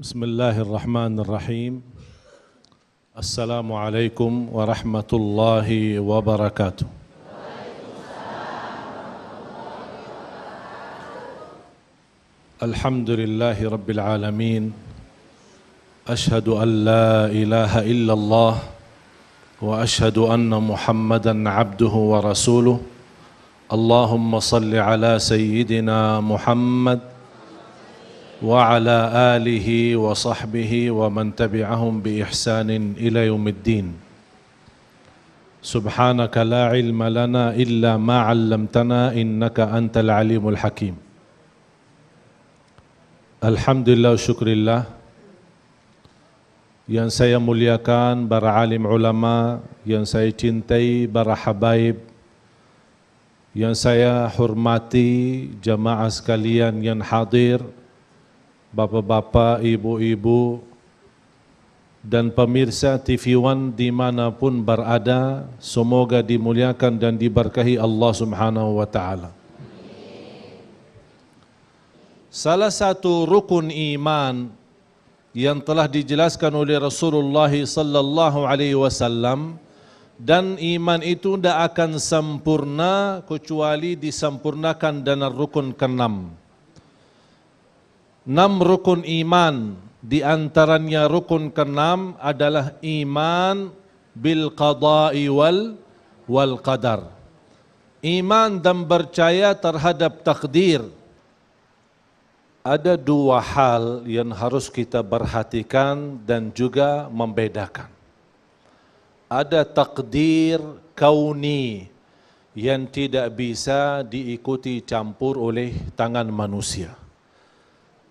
Bismillahirrahmanirrahim. Assalamualaikum warahmatullahi wabarakatuh. Alhamdulillahi rabbil alamin. Ashhadu an la ilaha illallah wa ashhadu anna Muhammadan abduhu wa rasuluh. Allahumma salli ala sayyidina Muhammad wa ala alihi wa sahbihi wa man tabi'ahum bi ihsanin ila yaumiddin. Subhanaka la ilma lana illa ma 'allamtana innaka antal alimul hakim. Alhamdulillah wa syukrillah. Yang saya muliakan para alim ulama, yang saya cintai para habaib, yang saya hormati jamaah sekalian yang hadir, bapak-bapak, ibu-ibu, dan pemirsa TV One dimanapun berada, semoga dimuliakan dan diberkahi Allah Subhanahu wa Ta'ala. Salah satu rukun iman yang telah dijelaskan oleh Rasulullah sallallahu alaihi wasallam, dan iman itu tidak akan sempurna kecuali disempurnakan dengan rukun ke-6. 6 rukun iman, di antaranya rukun ke-6 adalah iman bil qada'i wal qadar. Iman dan percaya terhadap takdir. Ada 2 hal yang harus kita perhatikan dan juga membedakan. Ada takdir kauni yang tidak bisa diikuti campur oleh tangan manusia.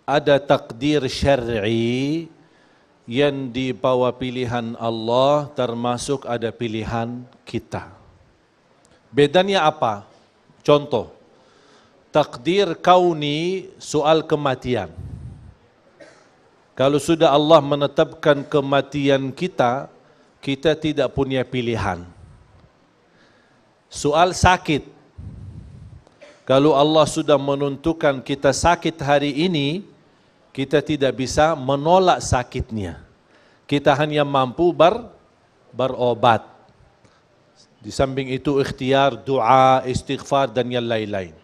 Ada takdir syar'i yang dibawa pilihan Allah, termasuk ada pilihan kita. Bedanya apa? Contoh, takdir kauni soal kematian. Kalau sudah Allah menetapkan kematian kita, kita tidak punya pilihan. Soal sakit, kalau Allah sudah menentukan kita sakit hari ini, kita tidak bisa menolak sakitnya. Kita hanya mampu berobat. Di samping itu ikhtiar, doa, istighfar dan yang lain-lain.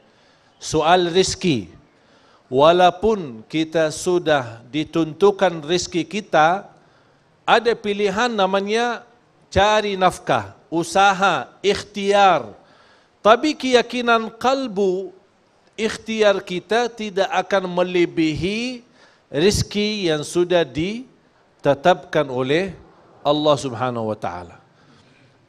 Soal rezeki, walaupun kita sudah ditentukan rezeki kita, ada pilihan namanya cari nafkah, usaha, ikhtiar. Tapi keyakinan kalbu, ikhtiar kita tidak akan melebihi rezeki yang sudah ditetapkan oleh Allah Subhanahu wa Ta'ala.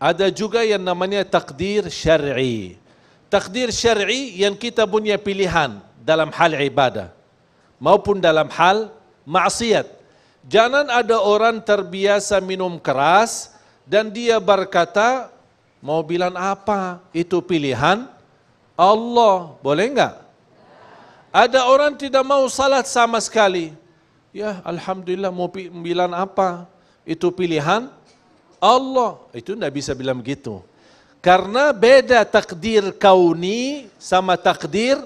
Ada juga yang namanya takdir syar'i. Takdir syar'i yang kita punya pilihan dalam hal ibadah maupun dalam hal maksiat. Jangan ada orang terbiasa minum keras dan dia berkata, mau bilang apa? Itu pilihan Allah. Boleh enggak? Ada orang tidak mau salat sama sekali. Ya, alhamdulillah, mau bilang apa? Itu pilihan Allah. Itu tidak bisa bilang begitu. Karena beda takdir kauni sama takdir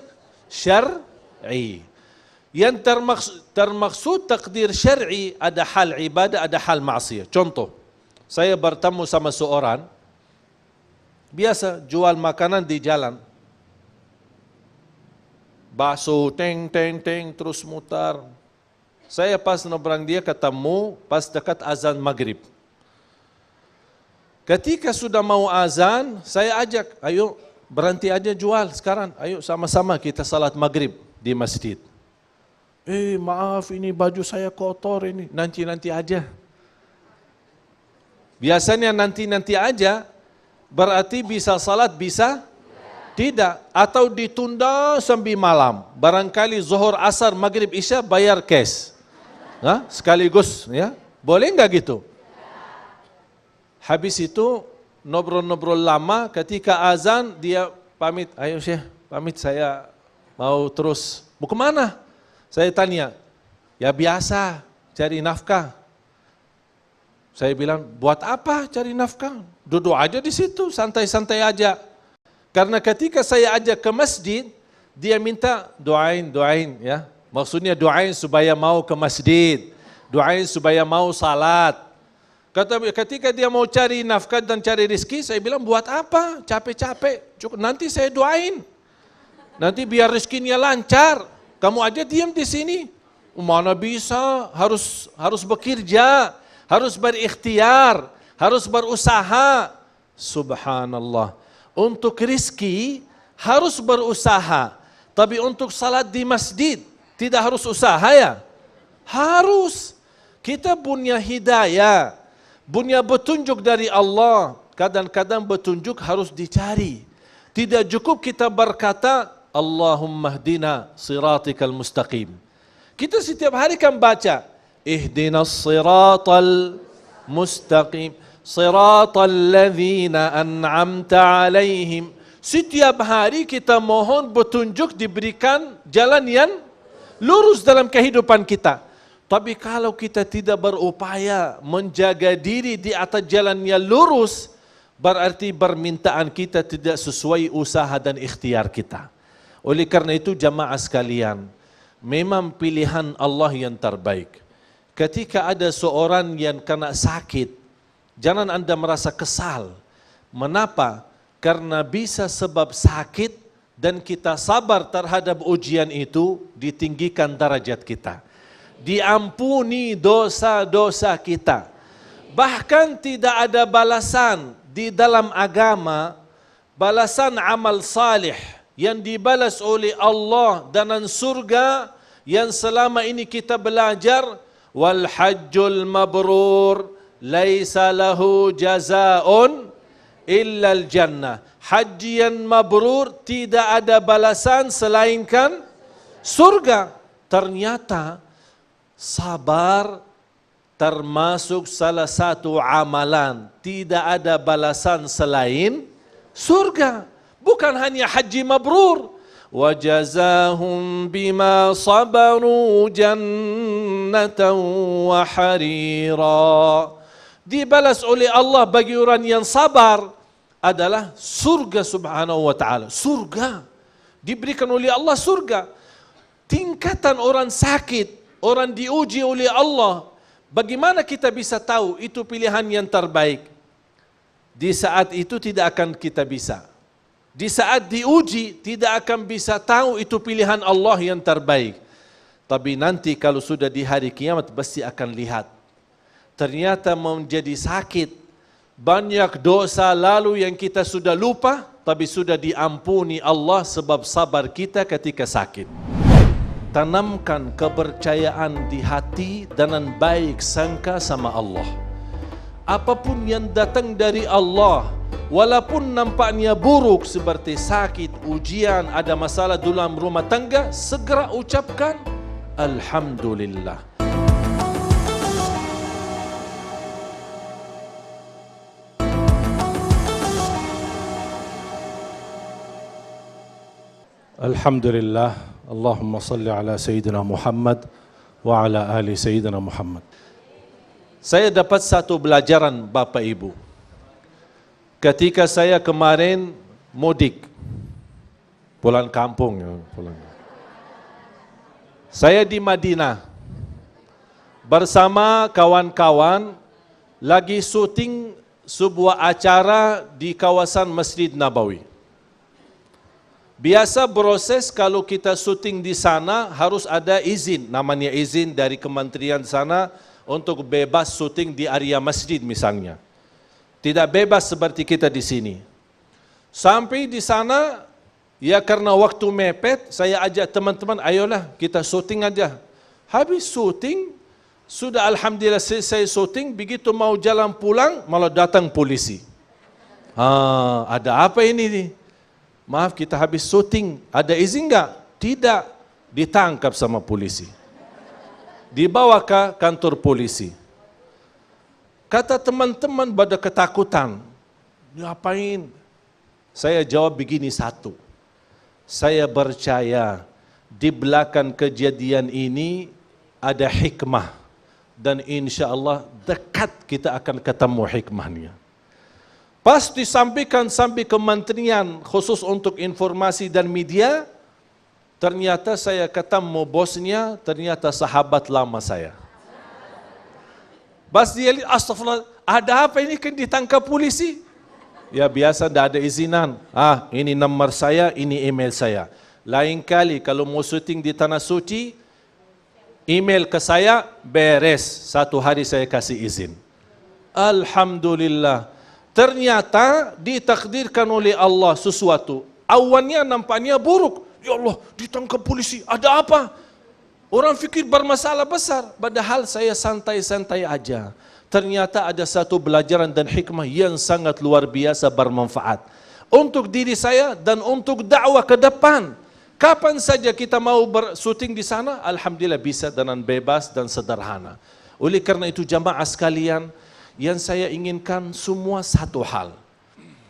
syar'i. Yang termaksud takdir syar'i ada hal ibadah, ada hal maksiat. Contoh, saya bertemu sama seorang, biasa jual makanan di jalan. Bakso, teng, terus mutar. Saya pas nyebrang dia ketemu pas dekat azan maghrib. Ketika sudah mau azan, saya ajak, ayo berhenti aja jual sekarang. Ayo sama-sama kita salat maghrib di masjid. Maaf ini baju saya kotor ini, nanti aja. Biasanya nanti aja, berarti bisa salat, bisa tidak, atau ditunda sampai malam. Barangkali zuhur, asar, maghrib, isya bayar cash. Sekaligus, ya. Boleh enggak gitu? Habis itu ngobrol-ngobrol lama, ketika azan dia pamit, ayo Syekh, pamit saya mau terus. Mau kemana? Saya tanya, ya biasa cari nafkah. Saya bilang, buat apa cari nafkah? Duduk aja di situ, santai-santai aja. Karena ketika saya ajak ke masjid, dia minta doain ya. Maksudnya doain supaya mau ke masjid. Doain supaya mau salat. Ketika dia mau cari nafkah dan cari rezeki, saya bilang buat apa? Capek-capek. Nanti saya doain. Nanti biar rezekinya lancar. Kamu aja diam di sini. Mana bisa? Harus bekerja, harus berikhtiar, harus berusaha. Subhanallah. Untuk rezeki harus berusaha. Tapi untuk salat di masjid tidak harus usaha ya? Harus. Kita punya hidayah, punya petunjuk dari Allah. Kadang-kadang petunjuk harus dicari. Tidak cukup kita berkata, Allahumma hdina siratikal mustaqim. Kita setiap hari kan baca, ihdinas siratal mustaqim, siratal ladzina an'amta alaihim. Setiap hari kita mohon petunjuk diberikan jalan yang lurus dalam kehidupan kita. Tapi kalau kita tidak berupaya menjaga diri di atas jalan yang lurus, berarti permintaan kita tidak sesuai usaha dan ikhtiar kita. Oleh karena itu jamaah sekalian, memang pilihan Allah yang terbaik. Ketika ada seorang yang kena sakit, jangan Anda merasa kesal. Mengapa? Karena bisa sebab sakit dan kita sabar terhadap ujian itu, ditinggikan derajat kita. Diampuni dosa-dosa kita. Bahkan tidak ada balasan di dalam agama, balasan amal salih yang dibalas oleh Allah dengan surga yang selama ini kita belajar, wal hajjul mabrur laisa lahu jazaa'un illa al jannah. Haji yang mabrur tidak ada balasan selainkan surga. Ternyata sabar termasuk salah satu amalan, tidak ada balasan selain surga. Bukan hanya haji mabrur, wa jazahum bima sabaru jannatan wa harira. Dibalas oleh Allah bagi orang yang sabar adalah surga subhanahu wa ta'ala. Surga. Diberikan oleh Allah surga. Tingkatan orang sakit, orang diuji oleh Allah, bagaimana kita bisa tahu itu pilihan yang terbaik? Di saat itu tidak akan kita bisa. Di saat diuji tidak akan bisa tahu itu pilihan Allah yang terbaik. Tapi nanti kalau sudah di hari kiamat pasti akan lihat. Ternyata menjadi sakit, banyak dosa lalu yang kita sudah lupa, tapi sudah diampuni Allah sebab sabar kita ketika sakit. Tanamkan kepercayaan di hati dengan baik sangka sama Allah. Apapun yang datang dari Allah, walaupun nampaknya buruk seperti sakit, ujian, ada masalah dalam rumah tangga, segera ucapkan Alhamdulillah. Alhamdulillah. Allahumma salli ala Sayyidina Muhammad wa ala ali Sayyidina Muhammad. Saya dapat satu pelajaran Bapak Ibu. Ketika saya kemarin mudik, pulang kampung. Saya di Madinah bersama kawan-kawan lagi syuting sebuah acara di kawasan Masjid Nabawi. Biasa proses kalau kita syuting di sana harus ada izin, namanya izin dari kementerian sana untuk bebas syuting di area masjid misalnya. Tidak bebas seperti kita di sini. Sampai di sana, ya karena waktu mepet, saya ajak teman-teman, ayolah kita syuting aja. Habis syuting, sudah alhamdulillah selesai syuting, begitu mau jalan pulang, malah datang polisi. Ada apa ini nih? Maaf kita habis syuting, ada izin enggak? Tidak, ditangkap sama polisi. Dibawa ke kantor polisi. Kata teman-teman pada ketakutan, ngapain? Saya jawab begini satu, saya percaya di belakang kejadian ini ada hikmah dan insya Allah dekat kita akan ketemu hikmahnya. Pas disampaikan sampai kementerian khusus untuk informasi dan media, ternyata saya ketemu bosnya, ternyata sahabat lama saya. Pas dia lihat, astagfirullah, ada apa ini, kan ditangkap polisi? Ya biasa tidak ada izinan. Ini nomor saya, ini email saya. Lain kali kalau mau syuting di Tanah Suci, email ke saya, beres. 1 hari saya kasih izin. Alhamdulillah. Ternyata ditakdirkan oleh Allah sesuatu. Awannya nampaknya buruk. Ya Allah, ditangkap polisi. Ada apa? Orang fikir bermasalah besar. Padahal saya santai-santai aja. Ternyata ada satu pelajaran dan hikmah yang sangat luar biasa bermanfaat. Untuk diri saya dan untuk dakwah ke depan. Kapan saja kita mau bersyuting di sana, alhamdulillah bisa dengan bebas dan sederhana. Oleh karena itu jamaah sekalian, yang saya inginkan semua satu hal.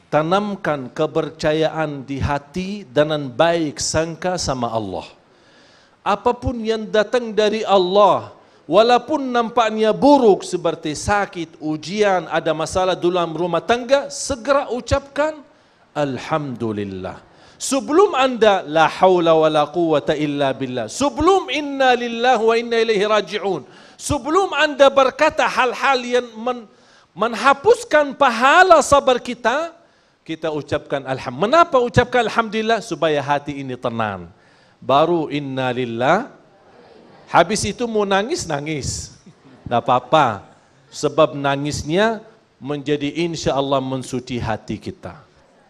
Tanamkan kepercayaan di hati dengan baik sangka sama Allah. Apapun yang datang dari Allah, walaupun nampaknya buruk seperti sakit, ujian, ada masalah dalam rumah tangga, segera ucapkan alhamdulillah. Sebelum anda la haula wa la quwata illa billah, sebelum inna lillahi wa inna ilaihi raji'un, sebelum anda berkata hal-hal yang menghapuskan pahala sabar kita, kita ucapkan alhamdulillah. Kenapa ucapkan alhamdulillah? Supaya hati ini tenang. Baru inna lillah. Habis itu mau nangis, nangis. Tak apa-apa. Sebab nangisnya menjadi insya Allah mensuci hati kita.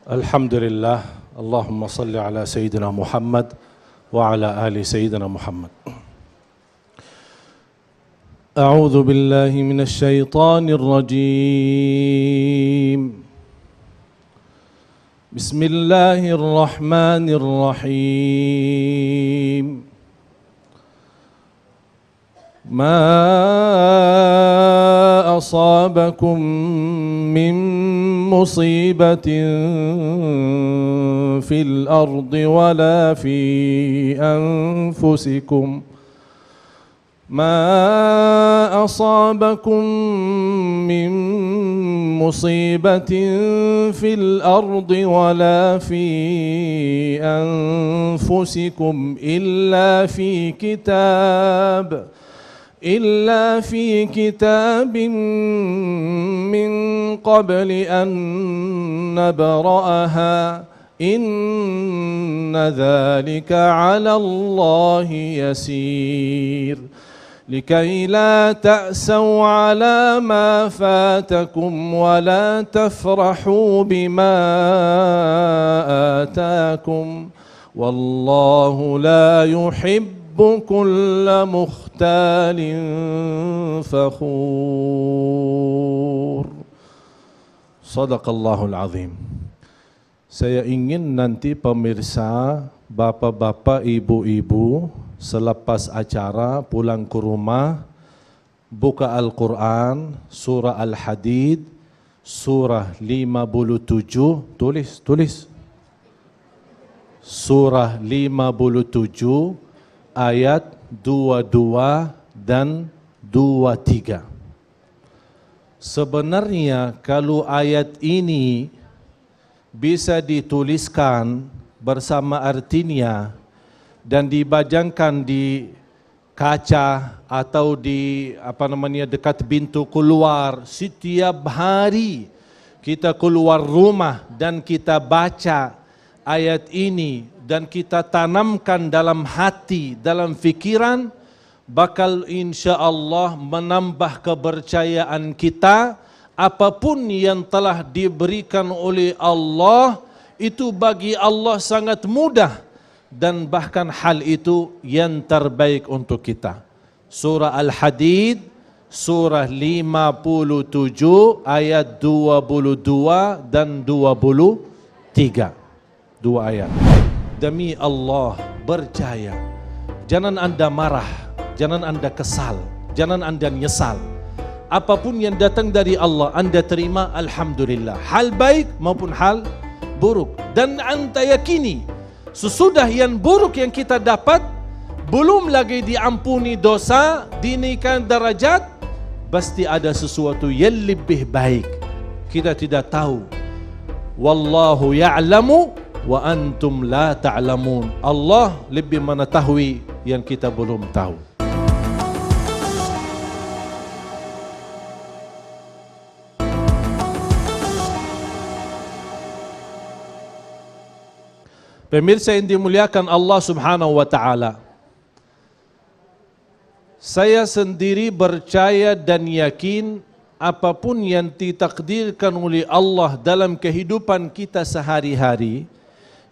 Alhamdulillah. Allahumma salli ala Sayyidina Muhammad wa ala ali Sayyidina Muhammad. A'udzu billahi minasy syaithanir rajim. Bismillahirrahmanirrahim. Ma asabakum min musibatin fil ardi wala fi anfusikum. ما أصابكم من مصيبة في الأرض ولا في أنفسكم إلا في كتاب من قبل أن نبرأها إن ذلك على الله يسير لكي لا تأسوا على ما فاتكم ولا تفرحوا بما آتاكم والله لا يحب كل مختال فخور. صدق الله العظيم. Saya ingin nanti pemirsa, bapak-bapak, ibu-ibu, selepas acara pulang ke rumah, buka Al-Quran, surah Al-Hadid, surah 57, tulis. Surah 57, ayat 22 dan 23. Sebenarnya kalau ayat ini bisa dituliskan bersama artinya dan dibajangkan di kaca atau di dekat pintu keluar, setiap hari kita keluar rumah dan kita baca ayat ini dan kita tanamkan dalam hati, dalam fikiran, bakal insya Allah menambah kepercayaan kita. Apapun yang telah diberikan oleh Allah itu bagi Allah sangat mudah dan bahkan hal itu yang terbaik untuk kita. Surah Al-Hadid, surah 57 ayat 22 dan 23. 2 ayat. Demi Allah, percaya. Jangan anda marah, jangan anda kesal, jangan anda nyesal. Apapun yang datang dari Allah, anda terima, alhamdulillah. Hal baik maupun hal buruk. Dan anda yakini, sesudah yang buruk yang kita dapat, belum lagi diampuni dosa, dinaikkan darajat, pasti ada sesuatu yang lebih baik. Kita tidak tahu. Wallahu ya'lamu wa antum la ta'lamun. Allah lebih mengetahui yang kita belum tahu. Pemirsa yang dimuliakan Allah Subhanahu wa taala, saya sendiri percaya dan yakin apapun yang ditakdirkan oleh Allah dalam kehidupan kita sehari-hari,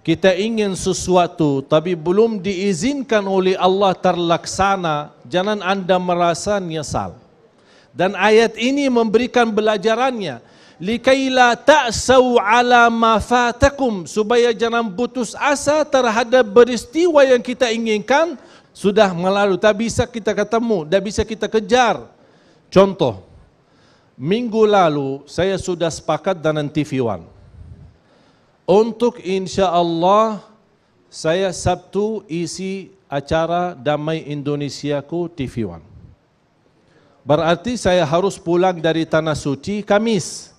kita ingin sesuatu tapi belum diizinkan oleh Allah terlaksana, jangan anda merasa nyesal. Dan ayat ini memberikan pelajarannya, likai la ta'sau ala ma fatakum, supaya jangan putus asa terhadap peristiwa yang kita inginkan sudah melalui, tak bisa kita ketemu, tak bisa kita kejar. Contoh, minggu lalu saya sudah sepakat dengan TV One untuk insya Allah saya Sabtu isi acara Damai Indonesiaku TV One. Berarti saya harus pulang dari Tanah Suci Kamis,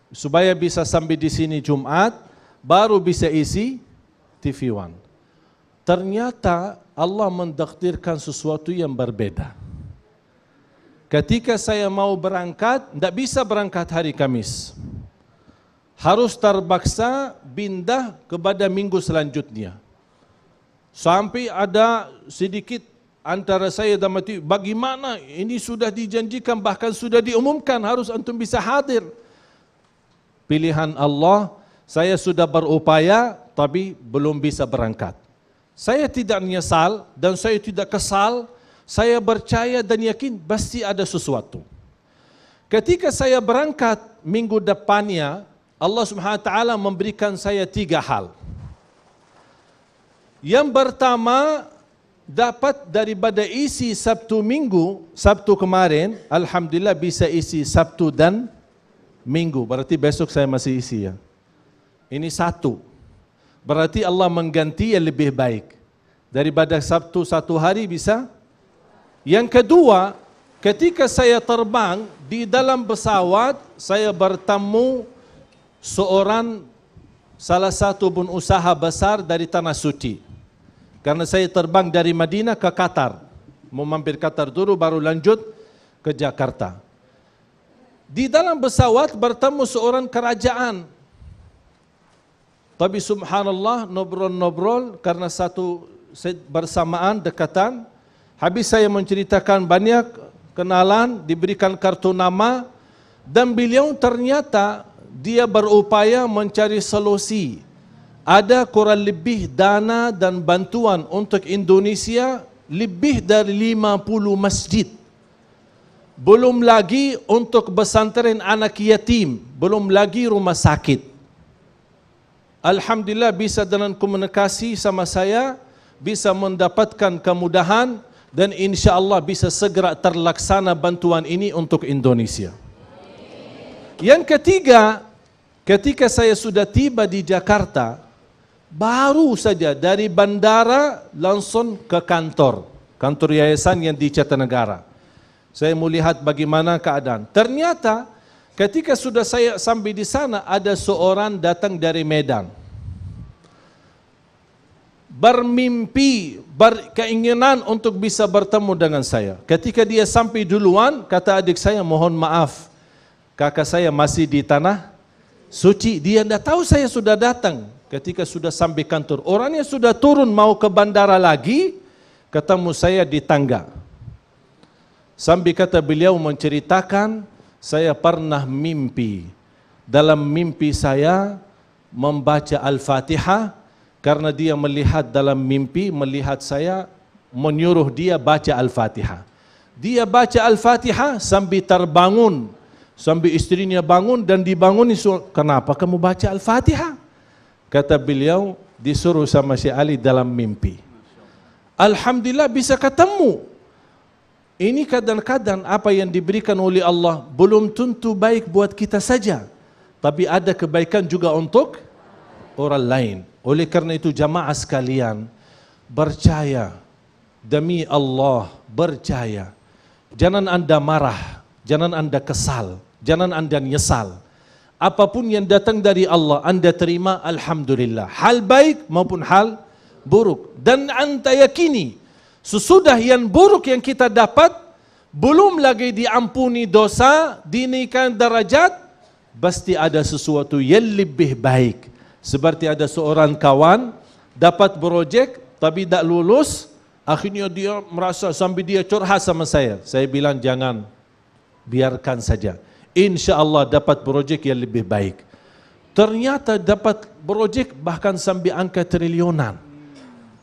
supaya bisa sampai di sini Jumat, baru bisa isi TV One. Ternyata Allah mentakdirkan sesuatu yang berbeda. Ketika saya mau berangkat, tidak bisa berangkat hari Kamis. Harus terpaksa pindah kepada minggu selanjutnya. Sampai ada sedikit antara saya dan mati, bagaimana ini sudah dijanjikan, bahkan sudah diumumkan harus antum bisa hadir. Pilihan Allah, saya sudah berupaya tapi belum bisa berangkat. Saya tidak menyesal dan saya tidak kesal, saya percaya dan yakin pasti ada sesuatu. Ketika saya berangkat minggu depannya, Allah Subhanahu wa taala memberikan saya 3 hal. Yang pertama, dapat daripada isi Sabtu Minggu, Sabtu kemarin, alhamdulillah bisa isi Sabtu dan Minggu. Berarti besok saya masih isi ya. Ini 1. Berarti Allah mengganti yang lebih baik. Daripada Sabtu 1 hari bisa. Yang kedua, ketika saya terbang di dalam pesawat, saya bertemu seorang salah satu pengusaha besar dari Tanah Suci. Karena saya terbang dari Madinah ke Qatar, mau mampir Qatar dulu baru lanjut ke Jakarta. Di dalam pesawat bertemu seorang kerajaan. Tapi subhanallah, nobrol-nobrol karena satu bersamaan dekatan. Habis saya menceritakan banyak kenalan, diberikan kartu nama, dan beliau ternyata dia berupaya mencari solusi. Ada kurang lebih dana dan bantuan untuk Indonesia lebih dari 50 masjid. Belum lagi untuk pesantren anak yatim, belum lagi rumah sakit. Alhamdulillah bisa dengan komunikasi sama saya, bisa mendapatkan kemudahan dan insya Allah bisa segera terlaksana bantuan ini untuk Indonesia. Yang ketiga, ketika saya sudah tiba di Jakarta, baru saja dari bandara langsung ke kantor yayasan yang di Jatinegara. Saya melihat bagaimana keadaan. Ternyata ketika sudah saya sampai di sana, ada seorang datang dari Medan. Bermimpi, berkeinginan untuk bisa bertemu dengan saya. Ketika dia sampai duluan, kata adik saya, mohon maaf, kakak saya masih di Tanah Suci. Dia tidak tahu saya sudah datang. Ketika sudah sampai kantor, orangnya sudah turun mau ke bandara lagi, ketemu saya di tangga. Sambil kata beliau menceritakan, saya pernah mimpi. Dalam mimpi saya membaca Al-Fatihah, karena dia melihat dalam mimpi, melihat saya, menyuruh dia baca Al-Fatihah. Dia baca Al-Fatihah sambil terbangun, sambil istrinya bangun dan dibangun, kenapa kamu baca Al-Fatihah? Kata beliau, disuruh sama Syekh Ali dalam mimpi. Alhamdulillah bisa ketemu. Ini kadang-kadang apa yang diberikan oleh Allah belum tentu baik buat kita saja, tapi ada kebaikan juga untuk orang lain. Oleh karena itu jamaah sekalian, percaya demi Allah, percaya. Jangan anda marah, jangan anda kesal, jangan anda nyesal. Apapun yang datang dari Allah, anda terima, alhamdulillah. Hal baik maupun hal buruk. Dan anda yakini, sesudah yang buruk yang kita dapat, belum lagi diampuni dosa, dinaikkan darajat, pasti ada sesuatu yang lebih baik. Seperti ada seorang kawan dapat projek tapi tak lulus, akhirnya dia merasa sambil dia curhat sama saya. Saya bilang jangan, biarkan saja. Insya Allah dapat projek yang lebih baik. Ternyata dapat projek bahkan sampai angka triliunan.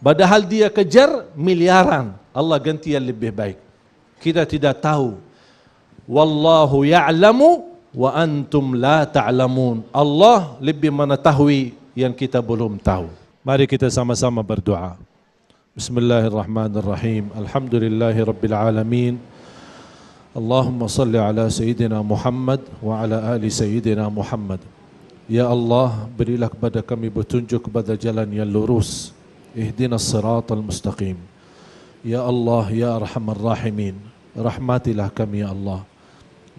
Padahal dia kejar miliaran. Allah ganti yang lebih baik. Kita tidak tahu. Wallahu ya'lamu wa antum la ta'lamun. Allah lebih mengetahui yang kita belum tahu. Mari kita sama-sama berdoa. Bismillahirrahmanirrahim. Alhamdulillahi rabbil alamin. Allahumma salli ala Sayyidina Muhammad wa ala ali Sayyidina Muhammad. Ya Allah, berilah kepada kami petunjuk kepada jalan yang lurus. Ihdinas siratal mustaqim. Ya Allah, ya Arhamar Rahimin, rahmatilah kami ya Allah.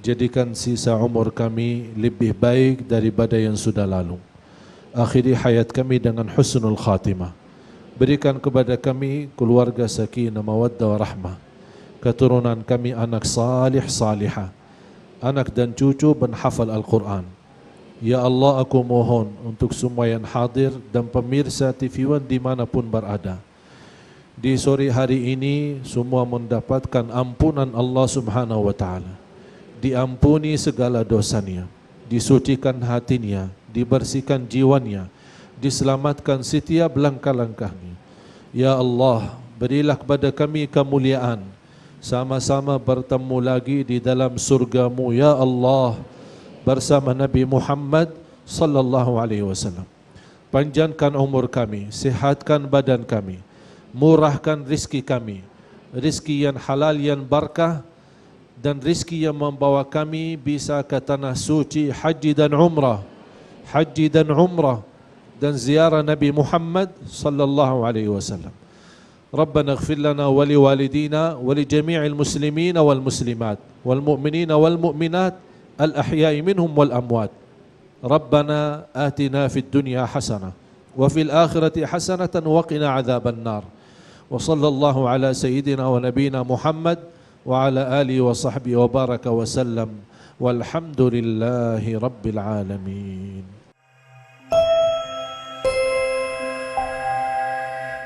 Jadikan sisa umur kami lebih baik daripada yang sudah lalu. Akhiri hayat kami dengan husnul khatimah. Berikan kepada kami keluarga sakinah mawaddah warahmah. Keturunan kami anak salih salihah, anak dan cucu penghafal Al-Quran. Ya Allah, aku mohon untuk semua yang hadir dan pemirsa TV One dimanapun berada, di sore hari ini semua mendapatkan ampunan Allah Subhanahu wa Ta'ala. Diampuni segala dosanya, disucikan hatinya, dibersihkan jiwanya, diselamatkan setiap langkah-langkahnya. Ya Allah, berilah kepada kami kemuliaan, sama-sama bertemu lagi di dalam surgamu ya Allah, bersama Nabi Muhammad sallallahu alaihi wasallam. Panjangkan umur kami, sihatkan badan kami, murahkan rizki kami, rizki yang halal yang barakah, dan rizki yang membawa kami bisa ke tanah suci haji dan umrah, dan ziarah Nabi Muhammad sallallahu alaihi wasallam. Rabbana ighfir lana wa liwalidina wa li jami'il muslimina wal muslimat wal mu'minina wal mu'minat al ahya'i minhum wal amwat. Rabbana atina fid dunya hasanah wa fil akhirati hasanatan wa qina adzaban nar. Wa sallallahu ala sayyidina wa nabiyina Muhammad wa ala alihi wa sahbihi wa baraka wa sallam. Walhamdulillahi rabbil alamin.